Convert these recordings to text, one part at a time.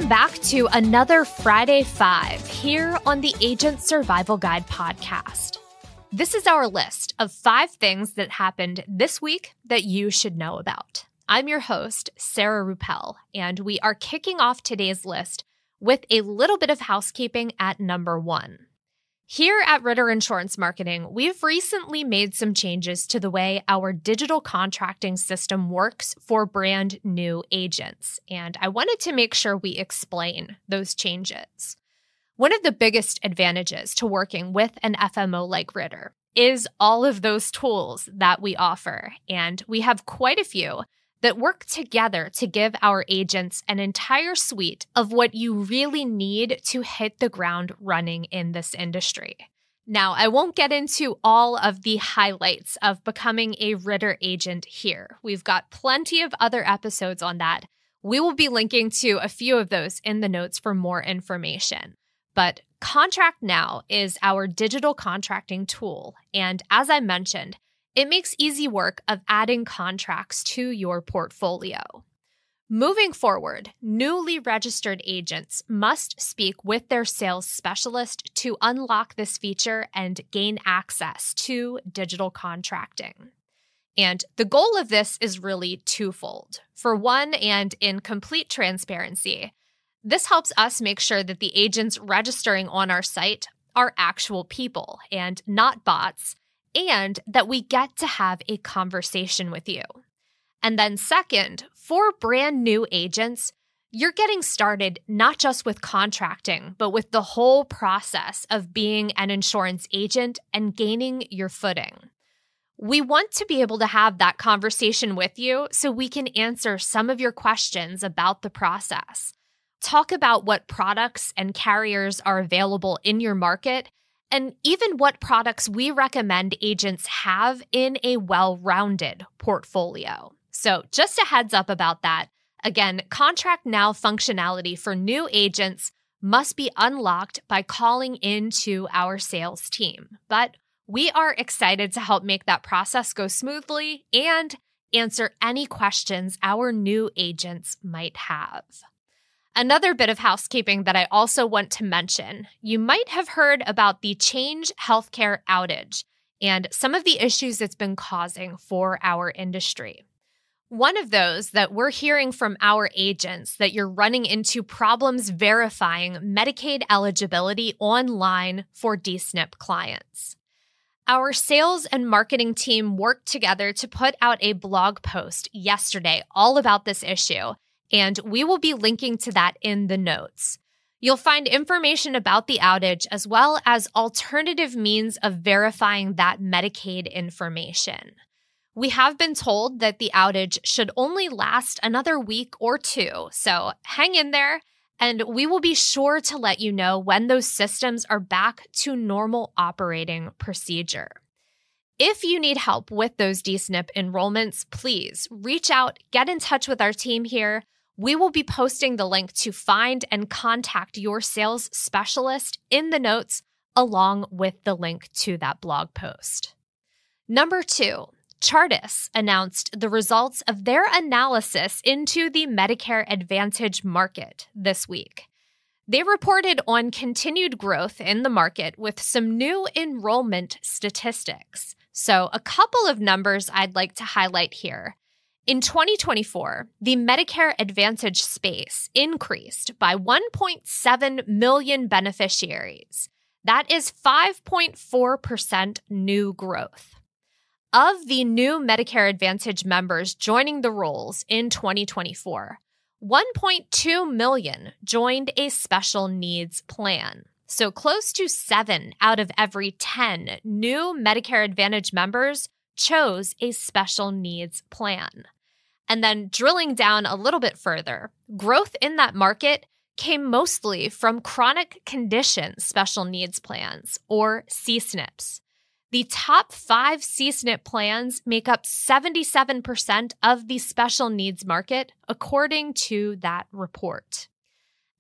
Welcome back to another Friday 5 here on the Agent Survival Guide podcast. This is our list of 5 things that happened this week that you should know about. I'm your host, Sarah Ruppel, and we are kicking off today's list with a little bit of housekeeping at number 1. Here at Ritter Insurance Marketing, we've recently made some changes to the way our digital contracting system works for brand new agents, and I wanted to make sure we explain those changes. One of the biggest advantages to working with an FMO like Ritter is all of those tools that we offer, and we have quite a few that work together to give our agents an entire suite of what you really need to hit the ground running in this industry. Now, I won't get into all of the highlights of becoming a Ritter agent here. We've got plenty of other episodes on that. We will be linking to a few of those in the notes for more information. But Contract Now is our digital contracting tool, and as I mentioned, it makes easy work of adding contracts to your portfolio. Moving forward, newly registered agents must speak with their sales specialist to unlock this feature and gain access to digital contracting. And the goal of this is really twofold. For one, and in complete transparency, this helps us make sure that the agents registering on our site are actual people and not bots, and that we get to have a conversation with you. And then second, for brand new agents, you're getting started not just with contracting, but with the whole process of being an insurance agent and gaining your footing. We want to be able to have that conversation with you so we can answer some of your questions about the process, talk about what products and carriers are available in your market, and even what products we recommend agents have in a well-rounded portfolio. So just a heads up about that. Again, Contract Now functionality for new agents must be unlocked by calling into our sales team. But we are excited to help make that process go smoothly and answer any questions our new agents might have. Another bit of housekeeping that I also want to mention, you might have heard about the Change Healthcare outage and some of the issues it's been causing for our industry. One of those that we're hearing from our agents that you're running into problems verifying Medicaid eligibility online for DSNP clients. Our sales and marketing team worked together to put out a blog post yesterday all about this issue, and we will be linking to that in the notes. You'll find information about the outage as well as alternative means of verifying that Medicaid information. We have been told that the outage should only last another week or 2, so hang in there, and we will be sure to let you know when those systems are back to normal operating procedure. If you need help with those DSNP enrollments, please reach out, get in touch with our team here. We will be posting the link to find and contact your sales specialist in the notes, along with the link to that blog post. Number 2, Chartis announced the results of their analysis into the Medicare Advantage market this week. They reported on continued growth in the market with some new enrollment statistics. So a couple of numbers I'd like to highlight here. In 2024, the Medicare Advantage space increased by 1.7 million beneficiaries. That is 5.4% new growth. Of the new Medicare Advantage members joining the rolls in 2024, 1.2 million joined a special needs plan. So close to 7 out of every 10 new Medicare Advantage members chose a special needs plan. And then drilling down a little bit further, growth in that market came mostly from chronic condition special needs plans, or CSNPs. The top 5 CSNP plans make up 77% of the special needs market, according to that report.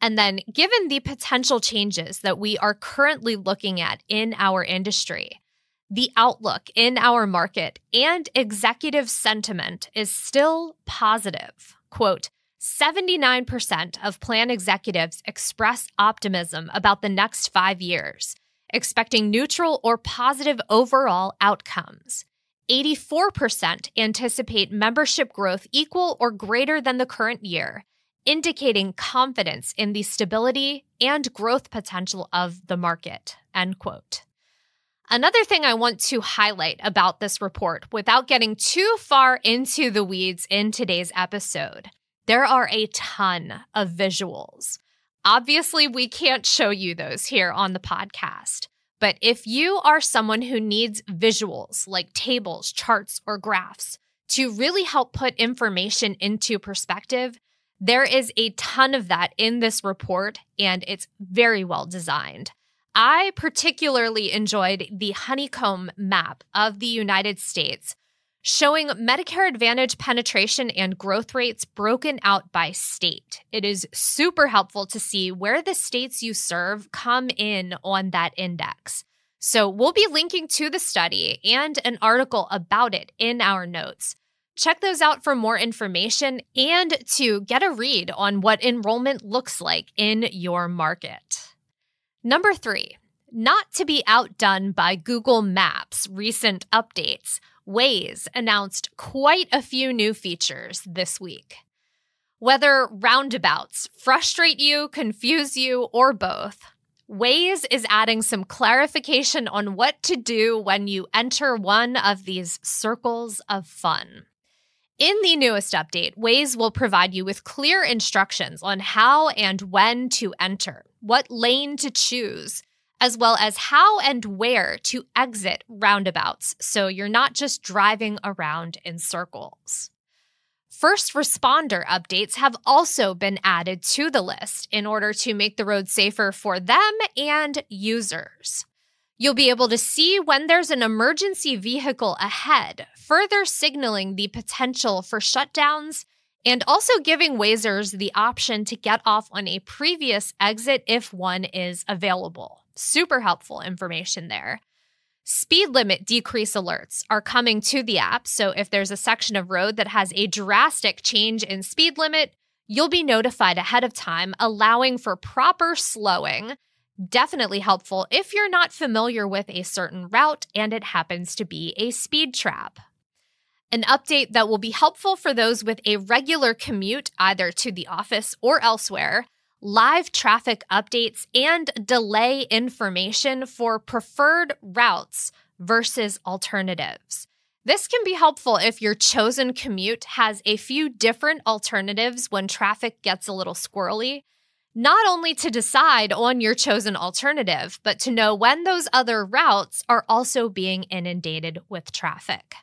And then, given the potential changes that we are currently looking at in our industry, the outlook in our market and executive sentiment is still positive. Quote, 79% of plan executives express optimism about the next 5 years, expecting neutral or positive overall outcomes. 84% anticipate membership growth equal or greater than the current year, indicating confidence in the stability and growth potential of the market, end quote. Another thing I want to highlight about this report, without getting too far into the weeds in today's episode, there are a ton of visuals. Obviously, we can't show you those here on the podcast, but if you are someone who needs visuals like tables, charts, or graphs to really help put information into perspective, there is a ton of that in this report, and it's very well designed. I particularly enjoyed the honeycomb map of the United States, showing Medicare Advantage penetration and growth rates broken out by state. It is super helpful to see where the states you serve come in on that index. So we'll be linking to the study and an article about it in our notes. Check those out for more information and to get a read on what enrollment looks like in your market. Number 3, not to be outdone by Google Maps' recent updates, Waze announced quite a few new features this week. Whether roundabouts frustrate you, confuse you, or both, Waze is adding some clarification on what to do when you enter one of these circles of fun. In the newest update, Waze will provide you with clear instructions on how and when to enter, what lane to choose, as well as how and where to exit roundabouts, so you're not just driving around in circles. First responder updates have also been added to the list in order to make the road safer for them and users. You'll be able to see when there's an emergency vehicle ahead, further signaling the potential for shutdowns and also giving Wazers the option to get off on a previous exit if one is available. Super helpful information there. Speed limit decrease alerts are coming to the app, so if there's a section of road that has a drastic change in speed limit, you'll be notified ahead of time, allowing for proper slowing. Definitely helpful if you're not familiar with a certain route and it happens to be a speed trap. An update that will be helpful for those with a regular commute either to the office or elsewhere, live traffic updates and delay information for preferred routes versus alternatives. This can be helpful if your chosen commute has a few different alternatives when traffic gets a little squirrely. Not only to decide on your chosen alternative, but to know when those other routes are also being inundated with traffic.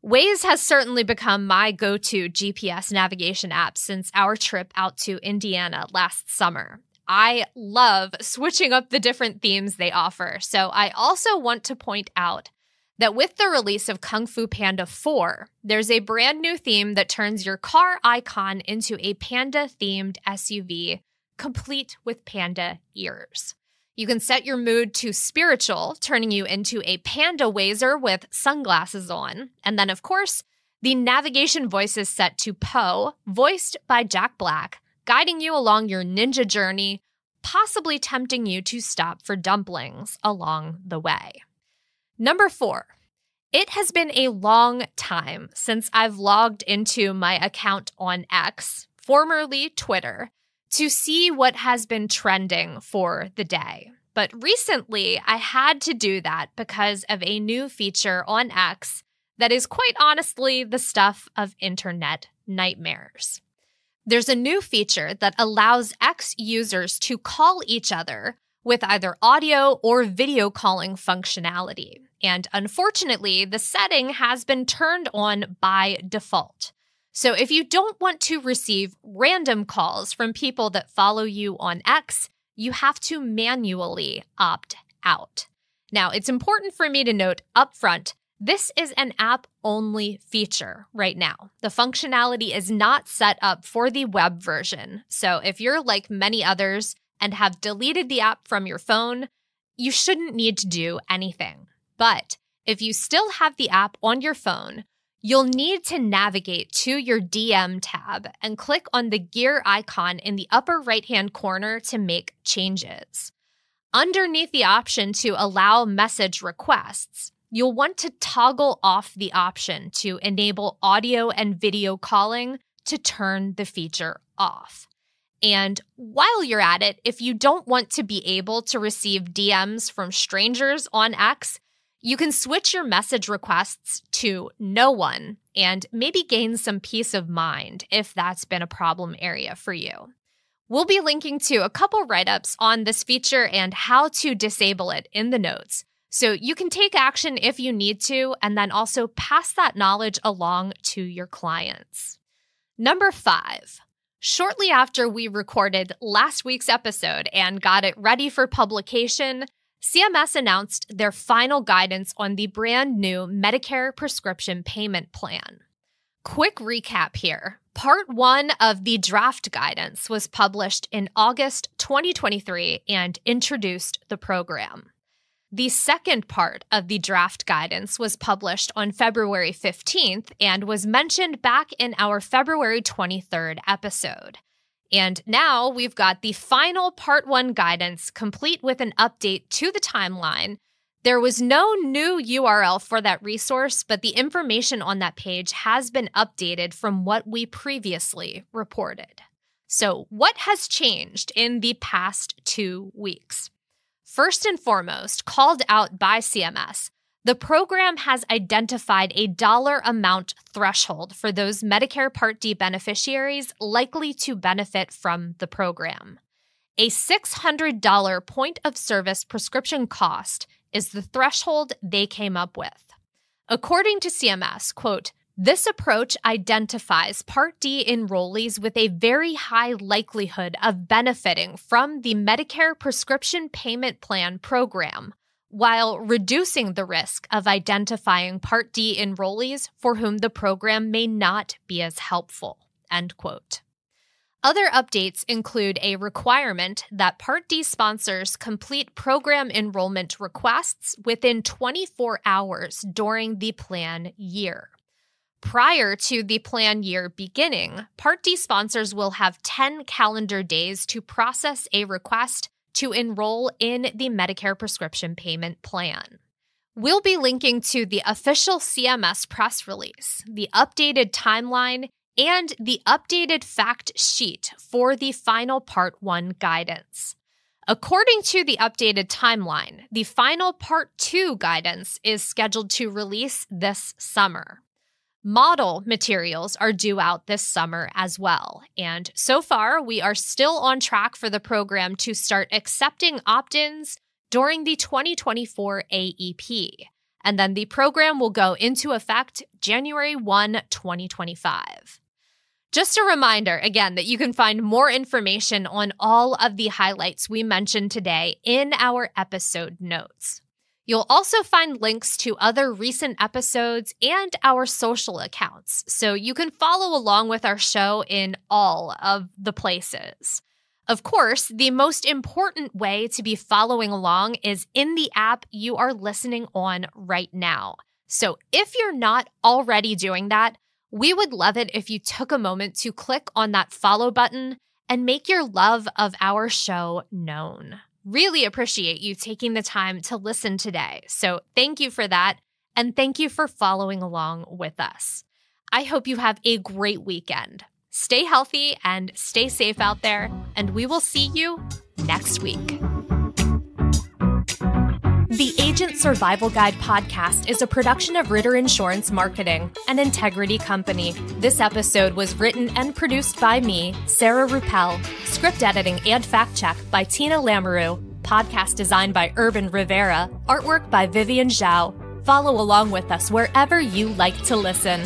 Waze has certainly become my go-to GPS navigation app since our trip out to Indiana last summer. I love switching up the different themes they offer, so I also want to point out that with the release of Kung Fu Panda 4, there's a brand new theme that turns your car icon into a panda-themed SUV, complete with panda ears. You can set your mood to spiritual, turning you into a panda Wazer with sunglasses on. And then, of course, the navigation voice is set to Poe, voiced by Jack Black, guiding you along your ninja journey, possibly tempting you to stop for dumplings along the way. Number 4. It has been a long time since I've logged into my account on X, formerly Twitter, to see what has been trending for the day. But recently, I had to do that because of a new feature on X that is quite honestly the stuff of internet nightmares. There's a new feature that allows X users to call each other with either audio or video calling functionality. And unfortunately, the setting has been turned on by default. So if you don't want to receive random calls from people that follow you on X, you have to manually opt out. Now, it's important for me to note upfront, this is an app-only feature right now. The functionality is not set up for the web version. So if you're like many others and have deleted the app from your phone, you shouldn't need to do anything. But if you still have the app on your phone, you'll need to navigate to your DM tab and click on the gear icon in the upper right-hand corner to make changes. Underneath the option to allow message requests, you'll want to toggle off the option to enable audio and video calling to turn the feature off. And while you're at it, if you don't want to be able to receive DMs from strangers on X, you can switch your message requests to no one and maybe gain some peace of mind if that's been a problem area for you. We'll be linking to a couple write-ups on this feature and how to disable it in the notes, so you can take action if you need to and then also pass that knowledge along to your clients. Number 5. Shortly after we recorded last week's episode and got it ready for publication, CMS announced their final guidance on the brand new Medicare prescription payment plan. Quick recap here. Part 1 of the draft guidance was published in August 2023 and introduced the program. The second part of the draft guidance was published on February 15th and was mentioned back in our February 23rd episode. And now we've got the final Part 1 guidance complete with an update to the timeline. There was no new URL for that resource, but the information on that page has been updated from what we previously reported. So what has changed in the past 2 weeks? First and foremost, called out by CMS, the program has identified a dollar amount threshold for those Medicare Part D beneficiaries likely to benefit from the program. A $600 point-of-service prescription cost is the threshold they came up with. According to CMS, quote, "This approach identifies Part D enrollees with a very high likelihood of benefiting from the Medicare prescription payment plan program, while reducing the risk of identifying Part D enrollees for whom the program may not be as helpful," end quote. Other updates include a requirement that Part D sponsors complete program enrollment requests within 24 hours during the plan year. Prior to the plan year beginning, Part D sponsors will have 10 calendar days to process a request to enroll in the Medicare prescription payment plan. We'll be linking to the official CMS press release, the updated timeline, and the updated fact sheet for the final Part 1 guidance. According to the updated timeline, the final Part 2 guidance is scheduled to release this summer. Model materials are due out this summer as well, and so far we are still on track for the program to start accepting opt-ins during the 2024 AEP, and then the program will go into effect January 1, 2025. Just a reminder, again, that you can find more information on all of the highlights we mentioned today in our episode notes. You'll also find links to other recent episodes and our social accounts, so you can follow along with our show in all of the places. Of course, the most important way to be following along is in the app you are listening on right now. So if you're not already doing that, we would love it if you took a moment to click on that follow button and make your love of our show known. Really appreciate you taking the time to listen today. So thank you for that, and thank you for following along with us. I hope you have a great weekend. Stay healthy and stay safe out there, and we will see you next week. The Agent Survival Guide podcast is a production of Ritter Insurance Marketing, an integrity company. This episode was written and produced by me, Sarah Ruppel, script editing and fact check by Tina Lamoureux, podcast design by Urban Rivera, artwork by Vivian Zhao. Follow along with us wherever you like to listen.